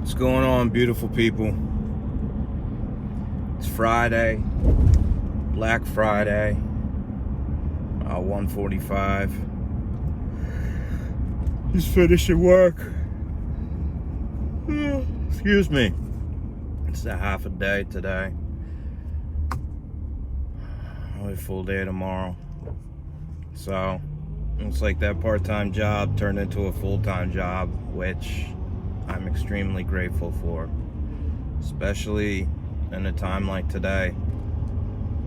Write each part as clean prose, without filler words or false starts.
What's going on, beautiful people? It's Friday, Black Friday, 1:45. Just finishing work. Excuse me. It's a half a day today. Only a full day tomorrow. So, looks like that part-time job turned into a full-time job, which I'm extremely grateful for, especially in a time like today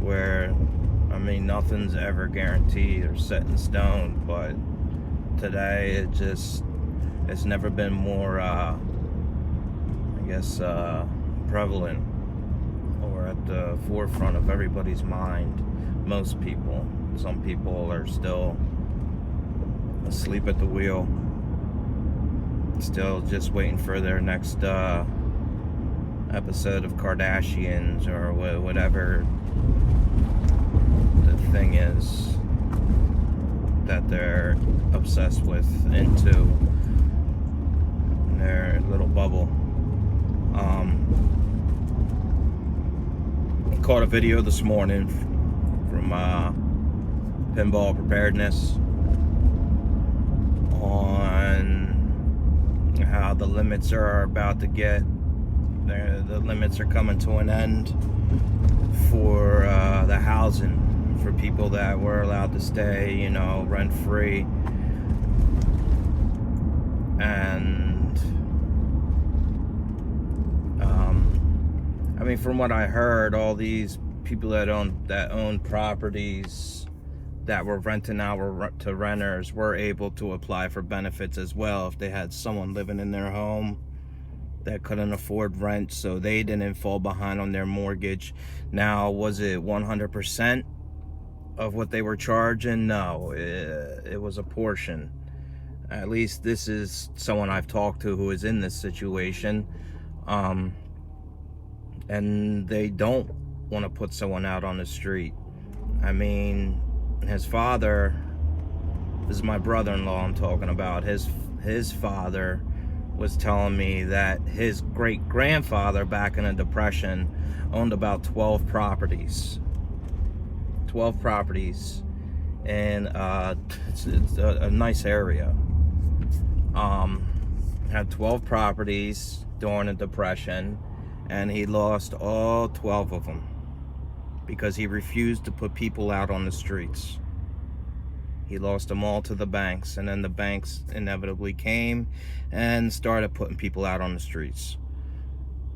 where, nothing's ever guaranteed or set in stone, but today it's never been more prevalent or at the forefront of everybody's mind. Most people. Some people are still asleep at the wheel, still just waiting for their next episode of Kardashians or whatever the thing is that they're obsessed with, into their little bubble. I caught a video this morning from Pinball preparedness on how the limits are about to get there. The limits are coming to an end for the housing for people that were allowed to stay, rent free. And from what I heard, all these people that own properties that were renting out to renters were able to apply for benefits as well if they had someone living in their home that couldn't afford rent, so they didn't fall behind on their mortgage. Now, was it 100% of what they were charging? No, it was a portion. At least this is someone I've talked to who is in this situation, and they don't want to put someone out on the street. His father, this is my brother-in-law I'm talking about, his father was telling me that his great-grandfather back in the Depression owned about 12 properties. 12 properties, and it's a nice area. Had 12 properties during the Depression, and he lost all 12 of them because he refused to put people out on the streets. He lost them all to the banks, and then the banks inevitably came and started putting people out on the streets.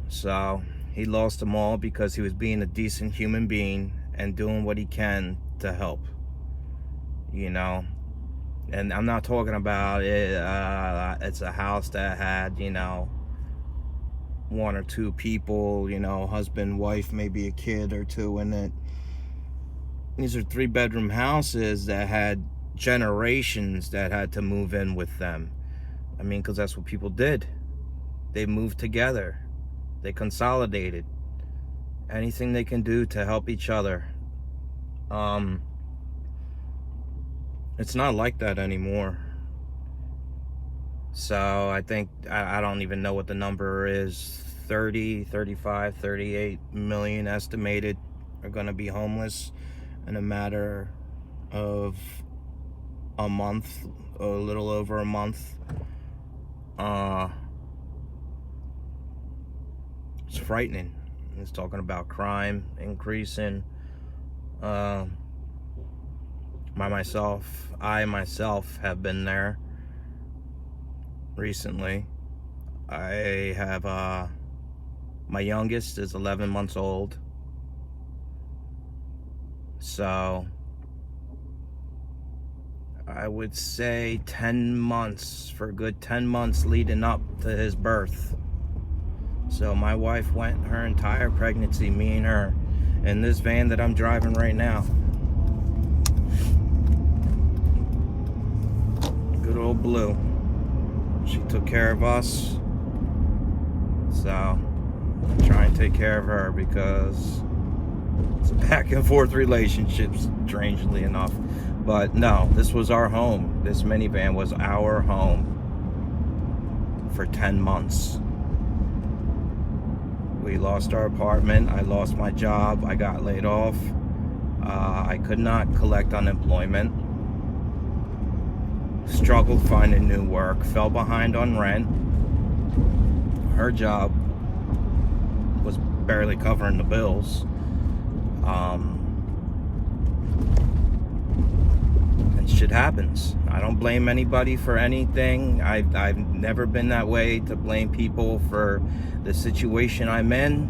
So he lost them all because he was being a decent human being and doing what he can to help, And I'm not talking about it, it's a house that had, one or two people, husband, wife, maybe a kid or two in it. These are 3-bedroom houses that had generations that had to move in with them. Because that's what people did. They moved together. They consolidated. Anything they can do to help each other. It's not like that anymore. So I think, I don't even know what the number is, 30, 35, 38 million estimated are going to be homeless in a matter of a month, a little over a month. It's frightening. It's talking about crime increasing. I myself have been there recently. I have my youngest is 11 months old, so I would say 10 months, for a good 10 months leading up to his birth. So my wife went her entire pregnancy, me and her, in this van that I'm driving right now. Good old Blue. She took care of us, so I try and take care of her because it's a back and forth relationship, strangely enough. But no, this was our home. This minivan was our home for 10 months. We lost our apartment. I lost my job. I got laid off. I could not collect unemployment. Struggled finding new work. Fell behind on rent. Her job was barely covering the bills. And shit happens. I don't blame anybody for anything. I've never been that way, to blame people for the situation I'm in,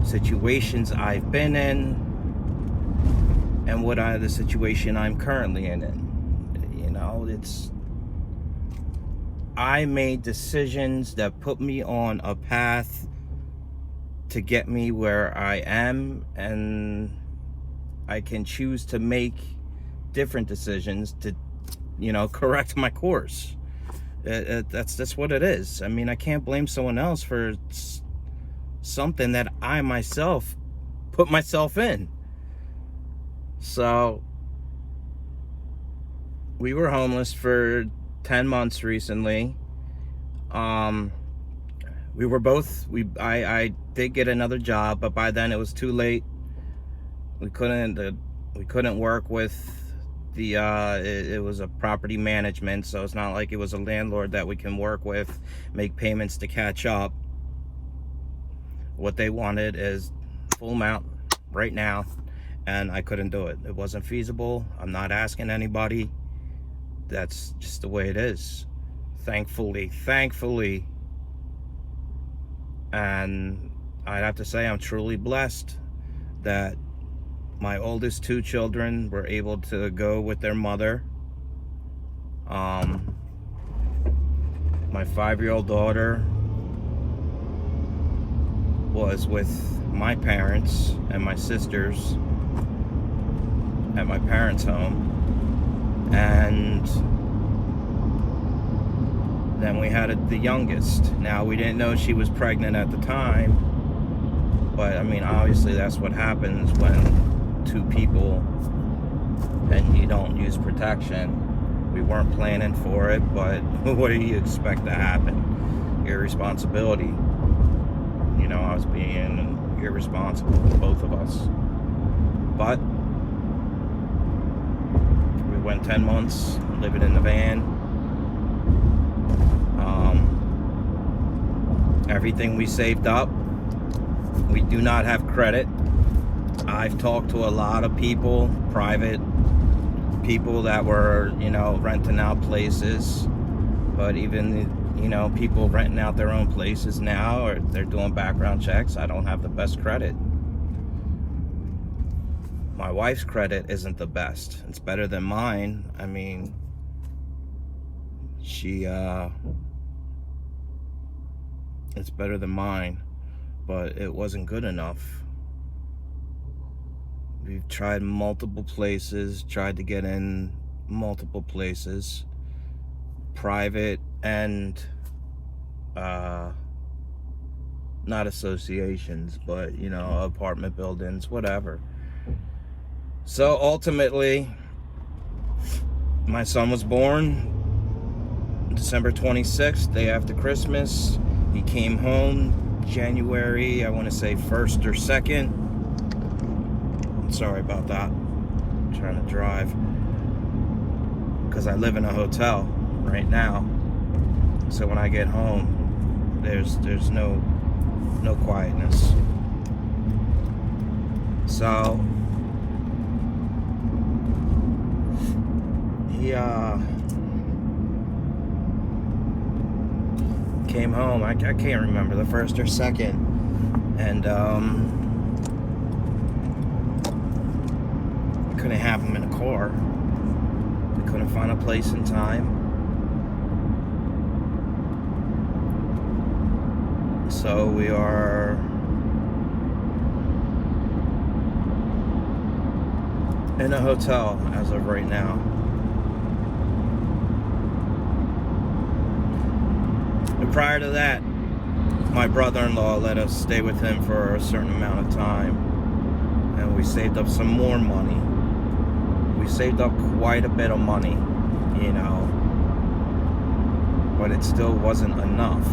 situations I've been in, and the situation I'm currently in. You know, I made decisions that put me on a path to get me where I am, and I can choose to make different decisions to, correct my course. That's what it is. I mean, I can't blame someone else for something that I myself put myself in. So we were homeless for 10 months recently. We were both, I did get another job, but by then it was too late. We couldn't work with it was a property management, so it's not like it was a landlord that we can work with, make payments to catch up. What they wanted is full amount right now, and I couldn't do it. It wasn't feasible. I'm not asking anybody. That's just the way it is. Thankfully. And I'd have to say I'm truly blessed that my oldest 2 children were able to go with their mother. My 5-year-old daughter was with my parents and my sisters at my parents' home. And then we had the youngest. Now, we didn't know she was pregnant at the time, but I mean, obviously that's what happens when 2 people and you don't use protection. We weren't planning for it, but what do you expect to happen? Irresponsibility. I was being irresponsible, both of us. But we went 10 months living in the van. Everything we saved up. We do not have credit. I've talked to a lot of people, private people that were, renting out places. But even, people renting out their own places now, or they're doing background checks. I don't have the best credit. My wife's credit isn't the best. It's better than mine. I mean, it's better than mine, but it wasn't good enough. We've tried multiple places, tried to get in multiple places, private and not associations, but apartment buildings, whatever. So ultimately, my son was born December 26th, day after Christmas. He came home January, I want to say 1st or 2nd. Sorry about that. I'm trying to drive because I live in a hotel right now. So when I get home, there's no quietness. So he came home. I can't remember the 1st or 2nd, and couldn't have him in a car. We couldn't find a place in time. So we are in a hotel as of right now. And prior to that, my brother-in-law let us stay with him for a certain amount of time, and we saved up some more money. We saved up quite a bit of money, but it still wasn't enough.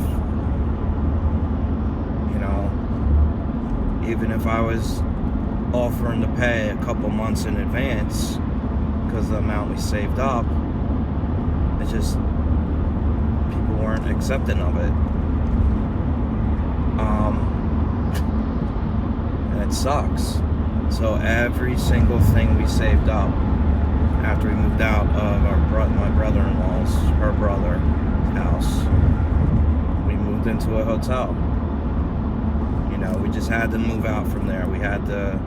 even if I was offering to pay a couple months in advance because of the amount we saved up. It's just people weren't accepting of it. And it sucks. So every single thing we saved up after we moved out of my brother-in-law's, her brother's house, we moved into a hotel. You know, we just had to move out from there. We had to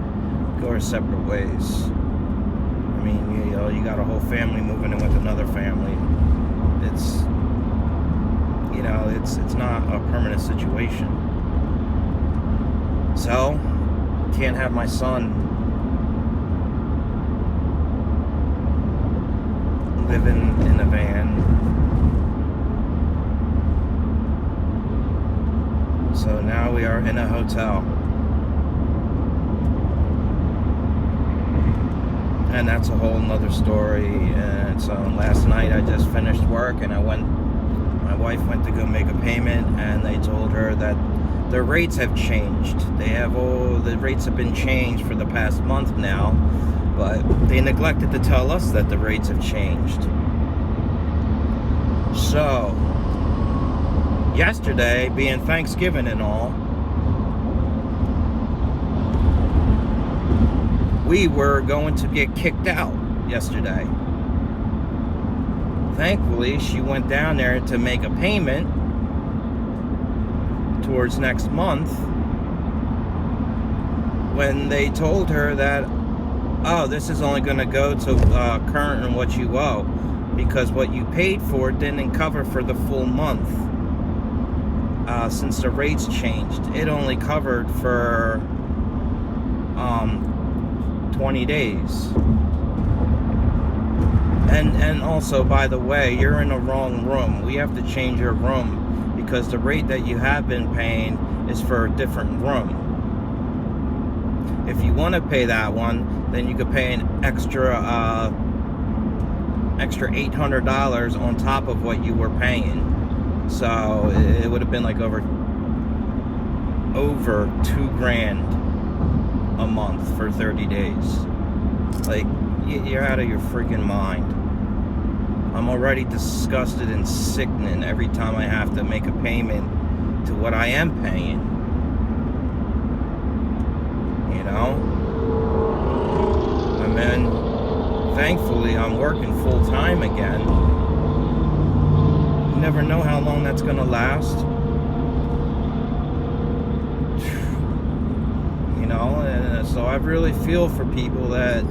go our separate ways. I mean, you know, you got a whole family moving in with another family. It's, you know, it's not a permanent situation. So, can't have my son living in a van. So now we are in a hotel. And that's a whole nother story. And so last night I just finished work and my wife went to go make a payment, and they told her that the rates have changed. The rates have been changed for the past month now, but they neglected to tell us that the rates have changed. So, yesterday, being Thanksgiving and all, we were going to get kicked out yesterday. Thankfully, she went down there to make a payment towards next month when they told her that, oh, this is only going to go to current and what you owe, because what you paid for didn't cover for the full month. Since the rates changed, it only covered for 20 days. And also, by the way, you're in the wrong room. We have to change your room because the rate that you have been paying is for a different room. If you want to pay that one, then you could pay an extra $800 on top of what you were paying. So it would have been like over $2,000 a month for 30 days. Like, you're out of your freaking mind. I'm already disgusted and sickening every time I have to make a payment to what I am paying. You know? And then, thankfully, I'm working full time again. You never know how long that's gonna last. You know, and so I really feel for people that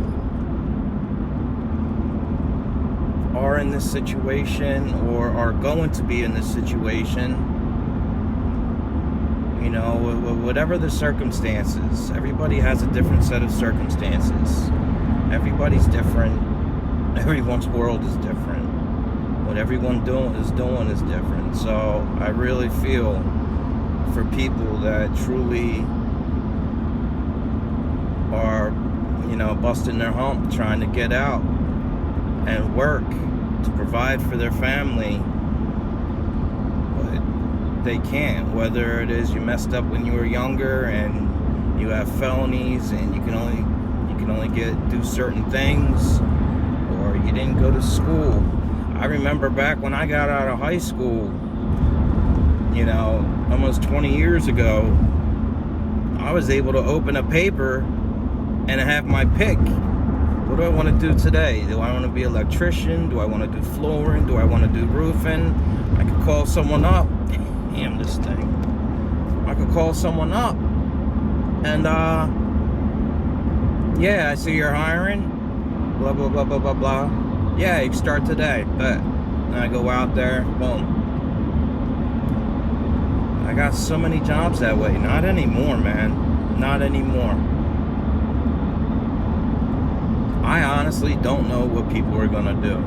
are in this situation or are going to be in this situation. You know, whatever the circumstances, everybody has a different set of circumstances. Everybody's different. Everyone's world is different. What everyone is doing is different. So I really feel for people that truly are, you know, busting their hump, trying to get out and work to provide for their family, but they can't. Whether it is you messed up when you were younger and you have felonies and you can only do certain things, or you didn't go to school. I remember back when I got out of high school, you know, almost 20 years ago, I was able to open a paper and have my pick. What do I want to do today? Do I want to be an electrician? Do I want to do flooring? Do I want to do roofing? I could call someone up. Damn this thing. I could call someone up. And, yeah, I see you're hiring. Blah, blah, blah, blah, blah, blah. Yeah, you can start today. But and I go out there. Boom. I got so many jobs that way. Not anymore, man. Not anymore. I honestly don't know what people are gonna do.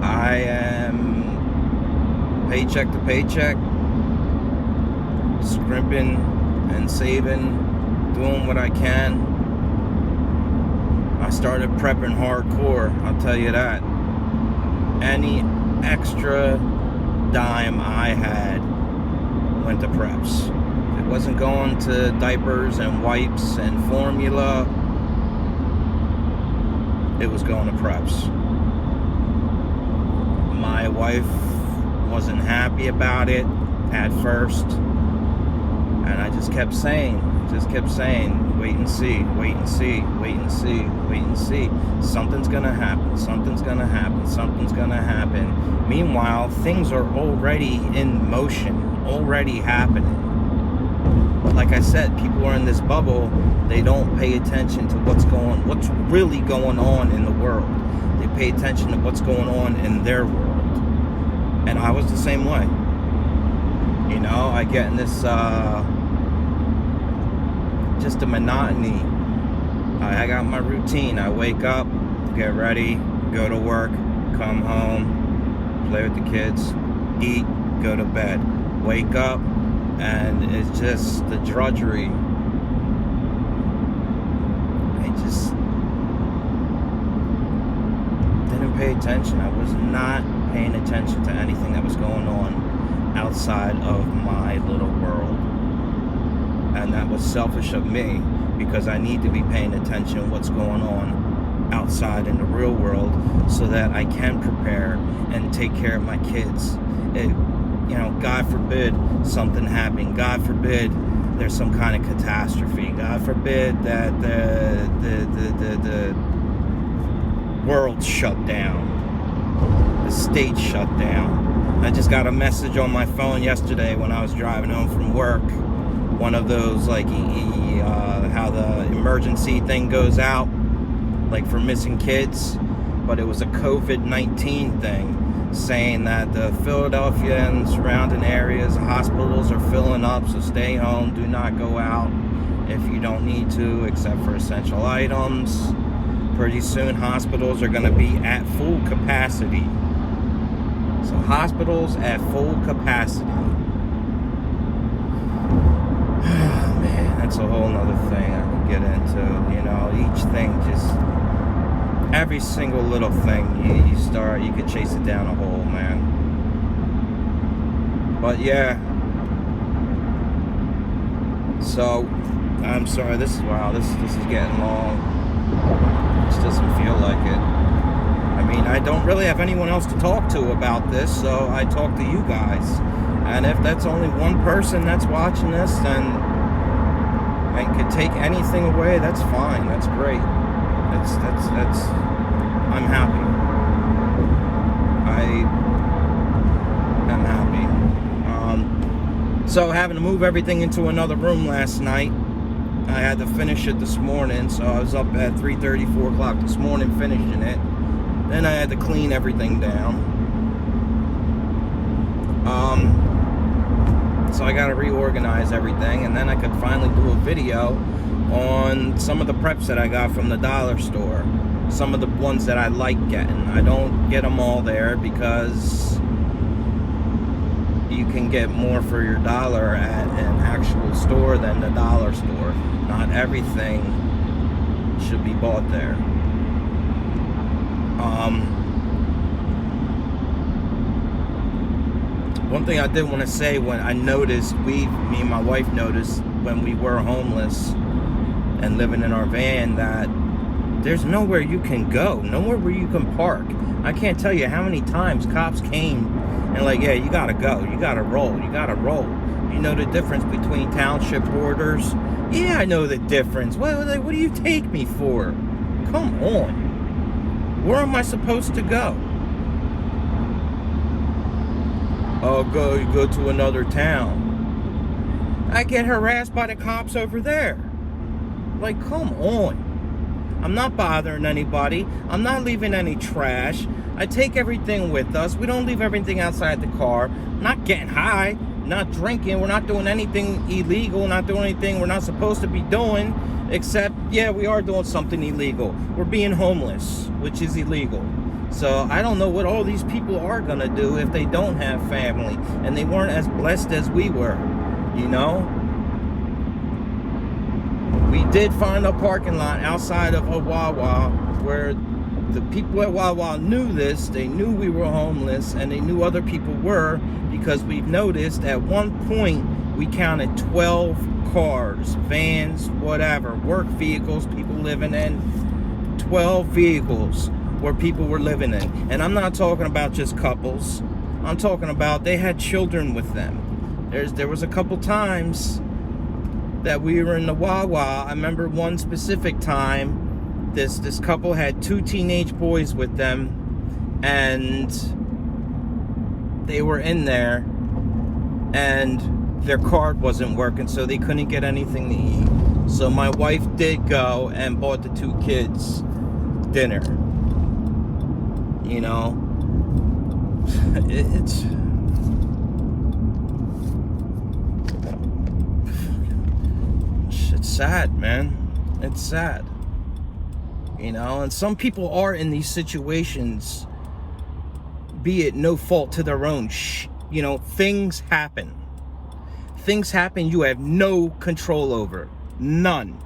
I am paycheck to paycheck, scrimping and saving, doing what I can. I started prepping hardcore, I'll tell you that. Any extra dime I had went to preps. If it wasn't going to diapers and wipes and formula, it was going to preps. My wife wasn't happy about it at first, and I just kept saying, wait and see, wait and see, wait and see, wait and see. Something's gonna happen, something's gonna happen, something's gonna happen. Meanwhile, things are already in motion, already happening. But like I said, people are in this bubble. They don't pay attention to what's really going on in the world. They pay attention to what's going on in their world. And I was the same way. You know, I get in this just a monotony. I got my routine. I wake up, get ready, go to work, come home, play with the kids, eat, go to bed, wake up, and it's just the drudgery. I just didn't pay attention. I was not paying attention to anything that was going on outside of my little world. And that was selfish of me, because I need to be paying attention to what's going on outside in the real world so that I can prepare and take care of my kids. You know, God forbid something happened. God forbid there's some kind of catastrophe. God forbid that the world shut down. The state shut down. I just got a message on my phone yesterday when I was driving home from work. One of those, like, how the emergency thing goes out, like for missing kids. But it was a COVID-19 thing, saying that the Philadelphia and surrounding areas, hospitals are filling up, so stay home, do not go out if you don't need to, except for essential items. Pretty soon hospitals are going to be at full capacity. So hospitals at full capacity. Man, that's a whole nother thing I could get into. You know, each thing, just every single little thing you could chase it down a hole, man. But yeah. So I'm sorry, this is getting long. It just doesn't feel like it. I mean, I don't really have anyone else to talk to about this, so I talk to you guys. And if that's only one person that's watching this and could take anything away, that's fine. That's great. That's I'm happy. I am happy. So having to move everything into another room last night, I had to finish it this morning, so I was up at 3:30, 4 o'clock this morning finishing it. Then I had to clean everything down. So I got to reorganize everything, and then I could finally do a video on some of the preps that I got from the dollar store. Some of the ones that I like getting. I don't get them all there because you can get more for your dollar at an actual store than the dollar store. Not everything should be bought there. One thing I did want to say, when I noticed, me and my wife noticed when we were homeless and living in our van, that there's nowhere you can go, nowhere where you can park. I can't tell you how many times cops came and like, yeah, you gotta go, you gotta roll, you gotta roll. You know the difference between township borders? Yeah, I know the difference. What do you take me for? Come on. Where am I supposed to go? Oh, you go to another town. I get harassed by the cops over there. Like, come on. I'm not bothering anybody. I'm not leaving any trash. I take everything with us. We don't leave everything outside the car. I'm not getting high, not drinking. We're not doing anything illegal, not doing anything we're not supposed to be doing, except, yeah, we are doing something illegal. We're being homeless, which is illegal. So I don't know what all these people are going to do if they don't have family and they weren't as blessed as we were, you know? We did find a parking lot outside of a Wawa where the people at Wawa knew this. They knew we were homeless, and they knew other people were, because we've noticed at one point we counted 12 cars, vans, whatever, work vehicles people living in. 12 vehicles where people were living in. And I'm not talking about just couples. I'm talking about they had children with them. There was a couple times that we were in the Wawa. I remember one specific time, this couple had 2 teenage boys with them, and they were in there, and their card wasn't working, so they couldn't get anything to eat. So my wife did go and bought the 2 kids dinner. You know, it's sad, man. It's sad. You know, and some people are in these situations, be it no fault to their own. You know, things happen. Things happen you have no control over. None.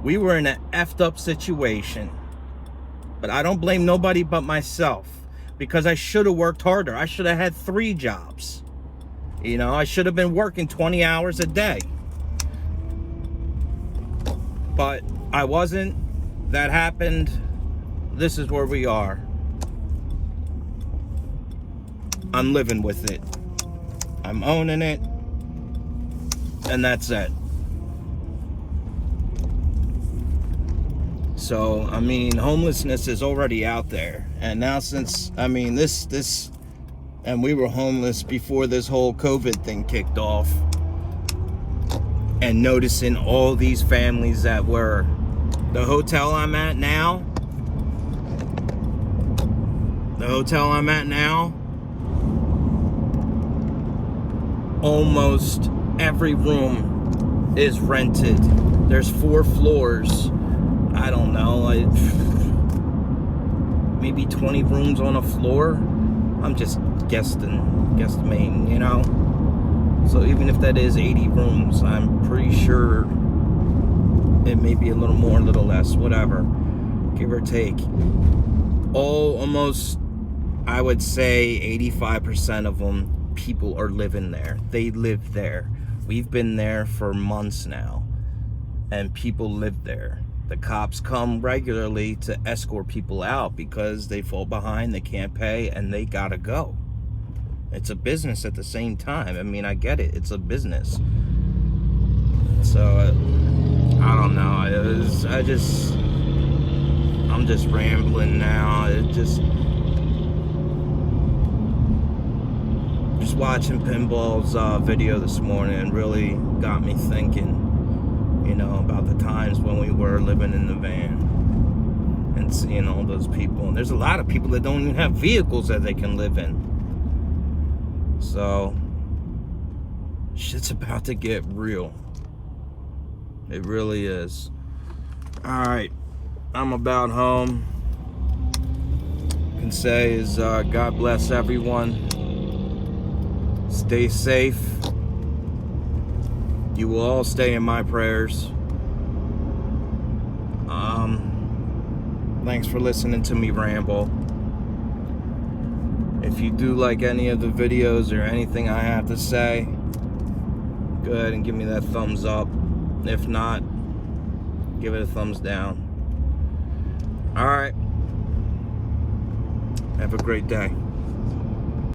We were in an effed up situation. But I don't blame nobody but myself, because I should have worked harder. I should have had 3 jobs. You know, I should have been working 20 hours a day. But I wasn't. That happened. This is where we are. I'm living with it. I'm owning it. And that's it. So, I mean, homelessness is already out there. And now since, I mean, this, and we were homeless before this whole COVID thing kicked off. And noticing all these families that were, the hotel I'm at now, almost every room is rented. There's 4 floors. I don't know, like maybe 20 rooms on a floor. I'm just guesstimating, you know. So even if that is 80 rooms, I'm pretty sure it may be a little more, a little less, whatever, give or take. Almost, I would say 85% of them, people are living there. They live there. We've been there for months now, and people live there. The cops come regularly to escort people out because they fall behind, they can't pay, and they gotta go. It's a business at the same time. I mean, I get it. It's a business. So, I don't know. I'm just rambling now. Just watching Pinball's video this morning really got me thinking. You know, about the times when we were living in the van and seeing all those people. And there's a lot of people that don't even have vehicles that they can live in. So, shit's about to get real. It really is. Alright, I'm about home. Can say is God bless everyone. Stay safe. You will all stay in my prayers. Thanks for listening to me ramble. If you do like any of the videos or anything I have to say, go ahead and give me that thumbs up. If not, give it a thumbs down. Alright. Have a great day.